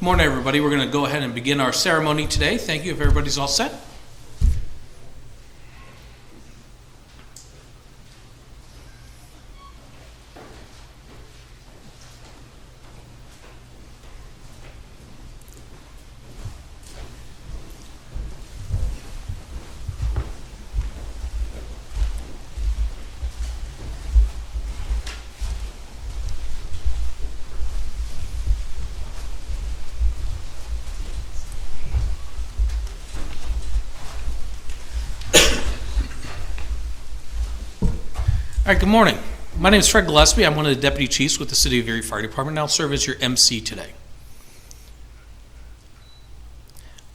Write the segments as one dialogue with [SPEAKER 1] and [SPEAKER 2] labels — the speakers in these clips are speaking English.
[SPEAKER 1] morning, everybody. We're going to go ahead and begin our ceremony today. Thank you. If everybody's all set. All right, good morning. My name is Fred Gillespie. I'm one of the Deputy Chiefs with the City of Erie Fire Department, and I'll serve as your MC today.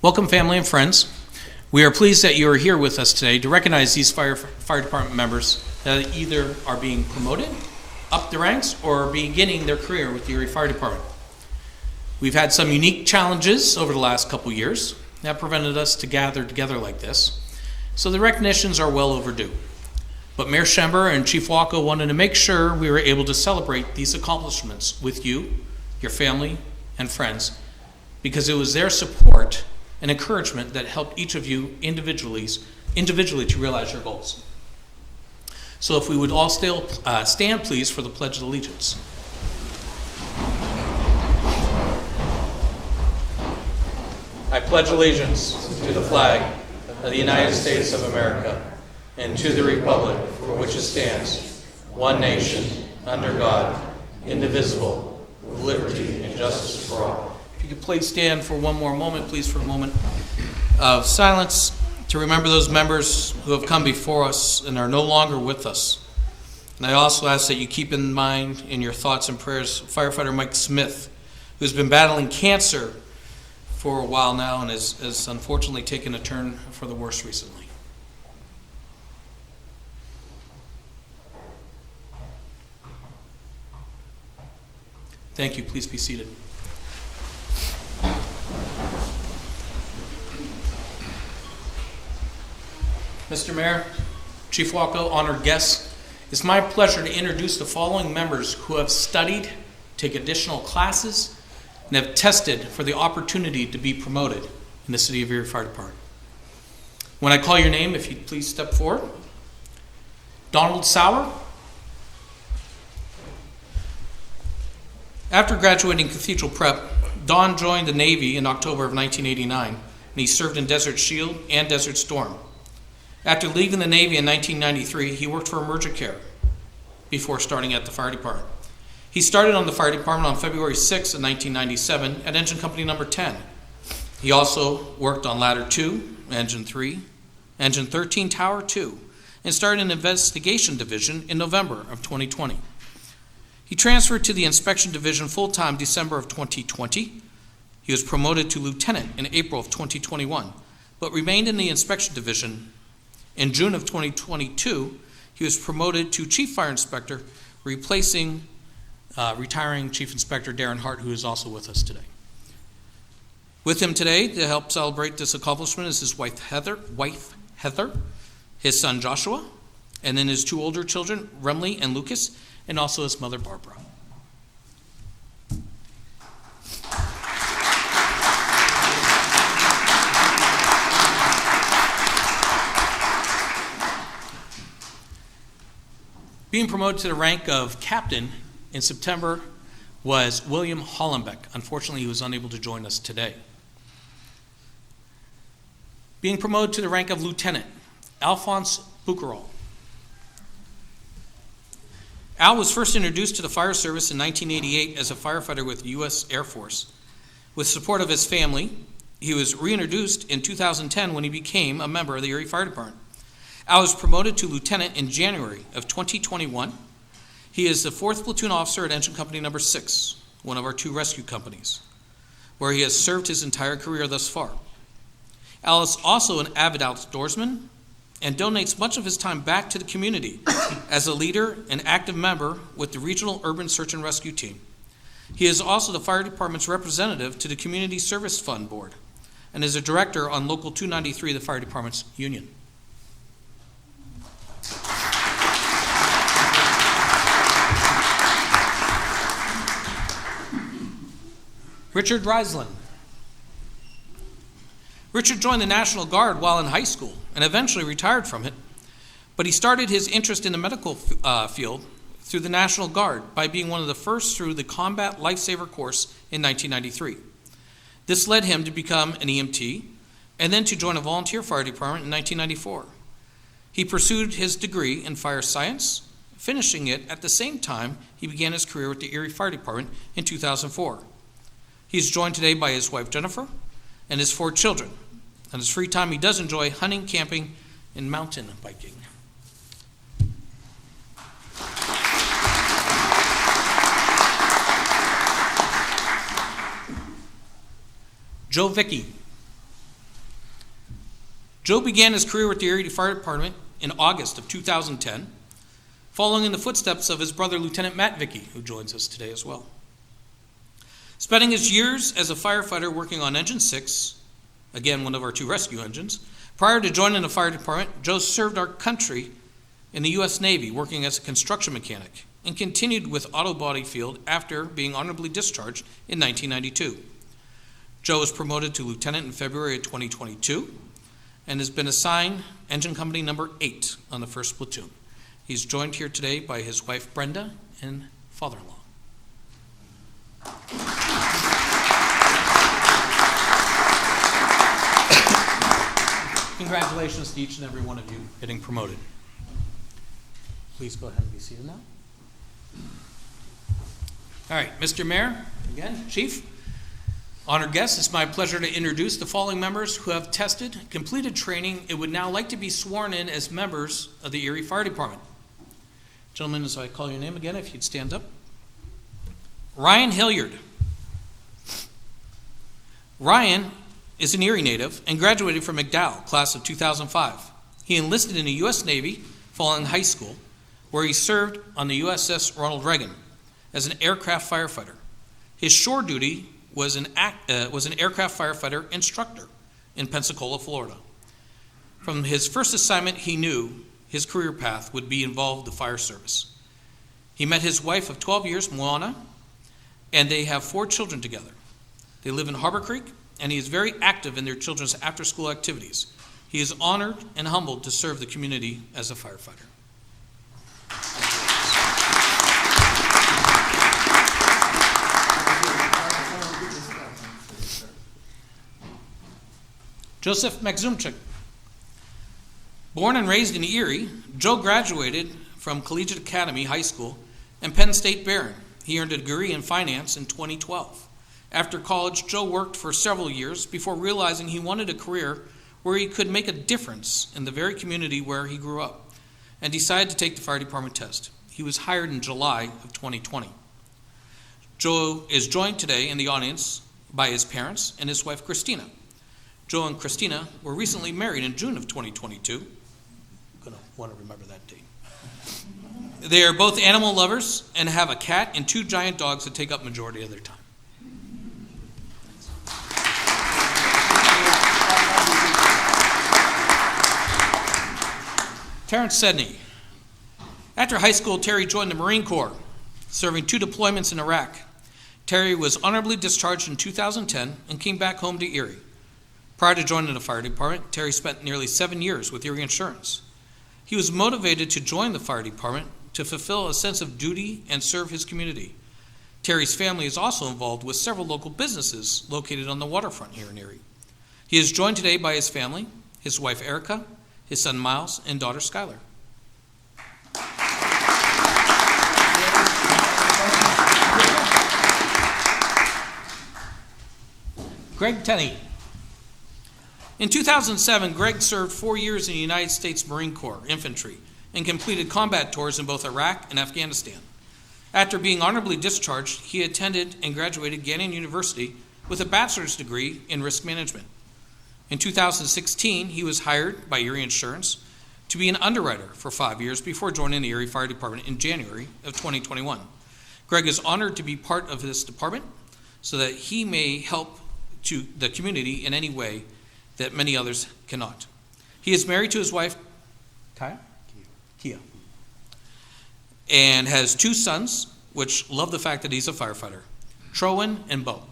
[SPEAKER 1] Welcome, family and friends. We are pleased that you are here with us today to recognize these fire department members that either are being promoted up the ranks or are beginning their career with the Erie Fire Department. We've had some unique challenges over the last couple years that prevented us to gather together like this, so the recognitions are well overdue. But Mayor Schember and Chief Walko wanted to make sure we were able to celebrate these accomplishments with you, your family, and friends, because it was their support and encouragement that helped each of you individually to realize your goals. So if we would all still stand, please, for the Pledge of Allegiance. I pledge allegiance to the flag of the United States of America and to the republic for which it stands, one nation, under God, indivisible, with liberty and justice for all. If you could please stand for one more moment, please, for a moment of silence to remember those members who have come before us and are no longer with us. And I also ask that you keep in mind in your thoughts and prayers firefighter Mike Smith, who's been battling cancer for a while now and has unfortunately taken a turn for the worse recently. Thank you. Please be seated. Mr. Mayor, Chief Walko, honored guests, it's my pleasure to introduce the following members who have studied, take additional classes, and have tested for the opportunity to be promoted in the City of Erie Fire Department. When I call your name, if you'd please step forward. Donald Sauer. After graduating Cathedral Prep, Don joined the Navy in October of 1989, and he served in Desert Shield and Desert Storm. After leaving the Navy in 1993, he worked for EmergiCare before starting at the Fire Department. He started on the Fire Department on February 6 of 1997 at Engine Company number 10. He also worked on Ladder 2, Engine 3, Engine 13, Tower 2, and started an investigation division in November of 2020. He transferred to the Inspection Division full-time December of 2020. He was promoted to lieutenant in April of 2021, but remained in the Inspection Division. In June of 2022, he was promoted to Chief Fire Inspector, replacing retiring Chief Inspector Darren Hart, who is also with us today. With him today to help celebrate this accomplishment is his wife Heather, his son Joshua, and then his two older children, Remley and Lucas, and also his mother, Barbara. Being promoted to the rank of captain in September was William Hollenbeck. Unfortunately, he was unable to join us today. Being promoted to the rank of lieutenant, Alfonce Bucheral. Al was first introduced to the fire service in 1988 as a firefighter with the U.S. Air Force. With support of his family, he was reintroduced in 2010 when he became a member of the Erie Fire Department. Al was promoted to lieutenant in January of 2021. He is the 4th platoon officer at Engine Company number 6, one of our 2 rescue companies, where he has served his entire career thus far. Al is also an avid outdoorsman and donates much of his time back to the community as a leader and active member with the Regional Urban Search and Rescue Team. He is also the Fire Department's representative to the Community Service Fund Board and is a director on Local 293, the Fire Department's union. Richard Reislund. Richard joined the National Guard while in high school and eventually retired from it, but he started his interest in the medical field through the National Guard by being one of the first through the Combat Lifesaver course in 1993. This led him to become an EMT and then to join a volunteer fire department in 1994. He pursued his degree in fire science, finishing it at the same time he began his career with the Erie Fire Department in 2004. He's joined today by his wife Jennifer and his 4 children. On his free time, he does enjoy hunting, camping, and mountain biking. Joe Vickey. Joe began his career with the Erie Fire Department in August of 2010, following in the footsteps of his brother, Lieutenant Matt Vickey, who joins us today as well. Spending his years as a firefighter working on Engine 6, again one of our 2 rescue engines, prior to joining the fire department, Joe served our country in the U.S. Navy working as a construction mechanic and continued with auto body field after being honorably discharged in 1992. Joe was promoted to lieutenant in February of 2022 and has been assigned engine company number 8 on the 1st platoon. He's joined here today by his wife Brenda and father-in-law. Congratulations to each and every one of you getting promoted. Please go ahead and be seated now. All right, Mr. Mayor, again, Chief, honored guests, it's my pleasure to introduce the following members who have tested, completed training, and would now like to be sworn in as members of the Erie Fire Department. Gentlemen, as I call your name again, if you'd stand up. Ryan Hilliard. Ryan is an Erie native and graduated from McDowell, class of 2005. He enlisted in the U.S. Navy following high school, where he served on the USS Ronald Reagan as an aircraft firefighter. His shore duty was an aircraft firefighter instructor in Pensacola, Florida. From his first assignment, he knew his career path would be involved with the fire service. He met his wife of 12 years, Moana, and they have 4 children together. They live in Harbor Creek, and he is very active in their children's after-school activities. He is honored and humbled to serve the community as a firefighter. Joseph Maxumczyk. Born and raised in Erie, Joe graduated from Collegiate Academy High School and Penn State Barron. He earned a degree in finance in 2012. After college, Joe worked for several years before realizing he wanted a career where he could make a difference in the very community where he grew up, and decided to take the fire department test. He was hired in July of 2020. Joe is joined today in the audience by his parents and his wife, Christina. Joe and Christina were recently married in June of 2022. I'm going to want to remember that date. They are both animal lovers and have a cat and 2 giant dogs that take up majority of their time. Terrance Sedney. After high school, Terry joined the Marine Corps, serving 2 deployments in Iraq. Terry was honorably discharged in 2010 and came back home to Erie. Prior to joining the fire department, Terry spent nearly 7 years with Erie Insurance. He was motivated to join the fire department to fulfill a sense of duty and serve his community. Terry's family is also involved with several local businesses located on the waterfront here in Erie. He is joined today by his family, his wife Erica, his son Miles, and daughter Skylar. Greg Tenney. In 2007, Greg served 4 years in the United States Marine Corps Infantry and completed combat tours in both Iraq and Afghanistan. After being honorably discharged, he attended and graduated Gannon University with a bachelor's degree in risk management. In 2016, he was hired by Erie Insurance to be an underwriter for 5 years before joining the Erie Fire Department in January of 2021. Greg is honored to be part of this department so that he may help to the community in any way that many others cannot. He is married to his wife, Kia, and has 2 sons, which love the fact that he's a firefighter, Trowan and Bo.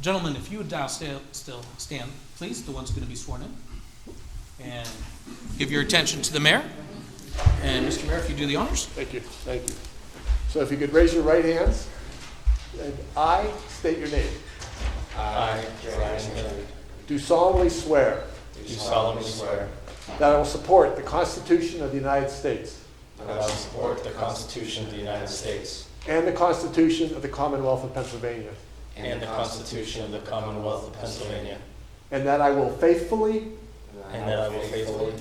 [SPEAKER 1] Gentlemen, if you would now still stand, please, the ones going to be sworn in. And give your attention to the mayor. And Mr. Mayor, if you do the honors.
[SPEAKER 2] Thank you. Thank you. So if you could raise your right hands, and I state your name.
[SPEAKER 3] I, Hilliard,
[SPEAKER 2] Do solemnly swear
[SPEAKER 3] do solemnly swear
[SPEAKER 2] that I will support the Constitution of the United States
[SPEAKER 3] that I will support the Constitution of the United States
[SPEAKER 2] and the Constitution of the Commonwealth of Pennsylvania,
[SPEAKER 3] and the Constitution of the Commonwealth of Pennsylvania,
[SPEAKER 2] and that I will faithfully
[SPEAKER 3] and that I will faithfully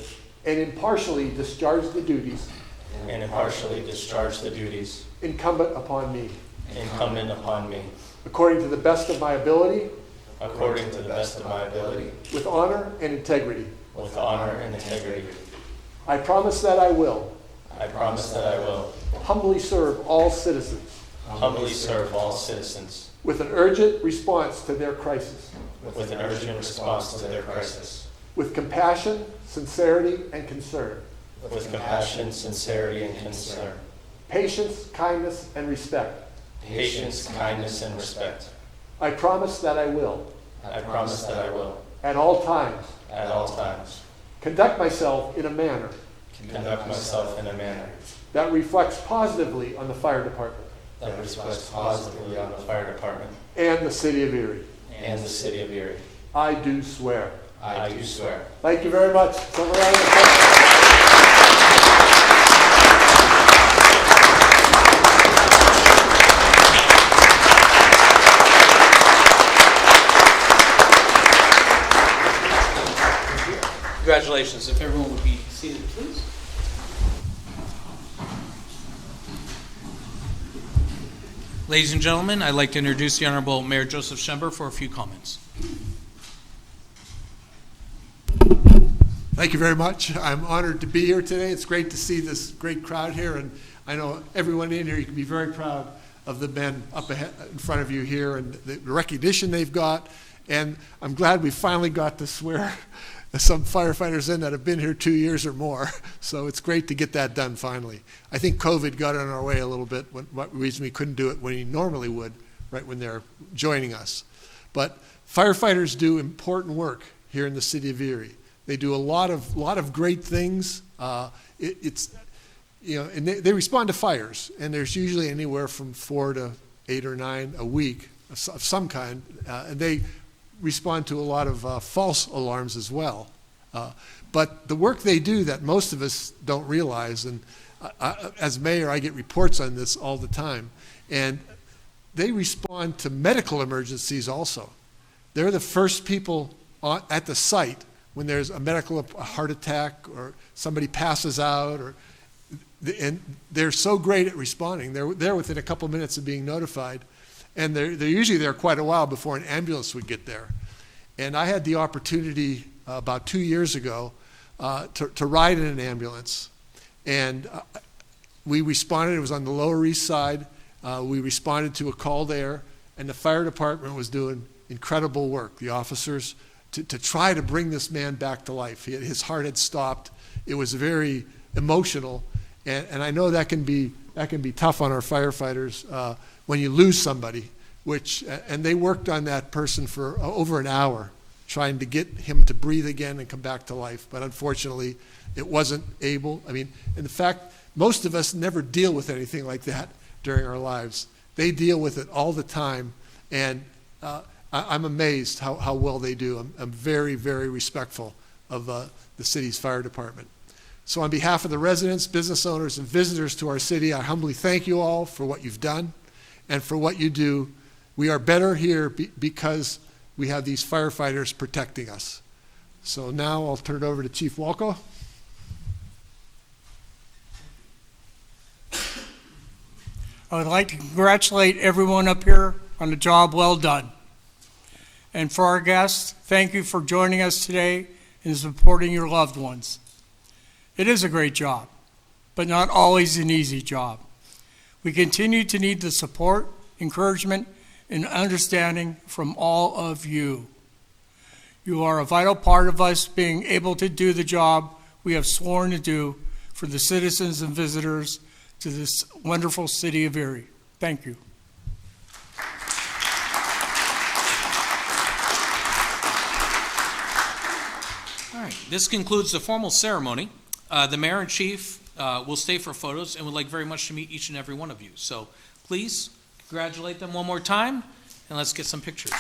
[SPEAKER 2] and impartially discharge the duties
[SPEAKER 3] and impartially discharge the duties
[SPEAKER 2] incumbent upon me,
[SPEAKER 3] incumbent upon me,
[SPEAKER 2] according to the best of my ability,
[SPEAKER 3] according to the best of my ability,
[SPEAKER 2] with honor and integrity.
[SPEAKER 3] with honor and integrity.
[SPEAKER 2] I promise that I will
[SPEAKER 3] I promise that I will
[SPEAKER 2] humbly serve all citizens
[SPEAKER 3] humbly serve all citizens
[SPEAKER 2] with an urgent response to their crisis,
[SPEAKER 3] with an urgent response to their crisis,
[SPEAKER 2] with compassion, sincerity, and concern,
[SPEAKER 3] with compassion, sincerity, and concern,
[SPEAKER 2] patience, kindness, and respect.
[SPEAKER 3] patience, kindness, and respect.
[SPEAKER 2] I promise that I will,
[SPEAKER 3] I promise that I will,
[SPEAKER 2] at all times,
[SPEAKER 3] at all times,
[SPEAKER 2] conduct myself in a manner
[SPEAKER 3] conduct myself in a manner
[SPEAKER 2] that reflects positively on the fire department
[SPEAKER 3] that reflects positively on the fire department
[SPEAKER 2] and the city of Erie.
[SPEAKER 3] and the city of Erie.
[SPEAKER 2] I do swear.
[SPEAKER 3] I do swear.
[SPEAKER 2] Thank you very much. Some round of applause.
[SPEAKER 1] Congratulations. If everyone would be seated, please. Ladies and gentlemen, I'd like to introduce the Honorable Mayor Joseph Schember for a few comments.
[SPEAKER 2] Thank you very much. I'm honored to be here today. It's great to see this great crowd here, and I know everyone in here, you can be very proud of the men up ahead, in front of you here and the recognition they've got. And I'm glad we finally got to swear some firefighters in that have been here 2 years or more. So it's great to get that done finally. I think COVID got in our way a little bit, what reason we couldn't do it when we normally would, right when they're joining us. But firefighters do important work here in the city of Erie. They do a lot of great things. It's and they respond to fires, and there's usually anywhere from 4 to 8 or 9 a week of some kind, and they respond to a lot of false alarms as well. But the work they do that most of us don't realize, and as mayor, I get reports on this all the time, and they respond to medical emergencies also. They're the first people at the site when there's a heart attack or somebody passes out, and they're so great at responding. They're there within a couple minutes of being notified, and they're usually there quite a while before an ambulance would get there. And I had the opportunity about 2 years ago to ride in an ambulance, and we responded. It was on the Lower East Side. We responded to a call there, and the fire department was doing incredible work. The officers to try to bring this man back to life. His heart had stopped. It was very emotional, and I know that can be tough on our firefighters when you lose somebody. And they worked on that person for over an hour, trying to get him to breathe again and come back to life. But unfortunately, it wasn't able. I mean, in fact, most of us never deal with anything like that during our lives. They deal with it all the time, and I'm amazed how well they do. I'm very, very respectful of the city's fire department. So on behalf of the residents, business owners, and visitors to our city, I humbly thank you all for what you've done and for what you do. We are better here because we have these firefighters protecting us. So now I'll turn it over to Chief Walko.
[SPEAKER 4] I would like to congratulate everyone up here on a job well done. And for our guests, thank you for joining us today and supporting your loved ones. It is a great job, but not always an easy job. We continue to need the support, encouragement, and understanding from all of you. You are a vital part of us being able to do the job we have sworn to do for the citizens and visitors to this wonderful city of Erie. Thank you.
[SPEAKER 1] right, this concludes the formal ceremony. The mayor and chief will stay for photos and would like very much to meet each and every one of you. So please congratulate them one more time, and let's get some pictures.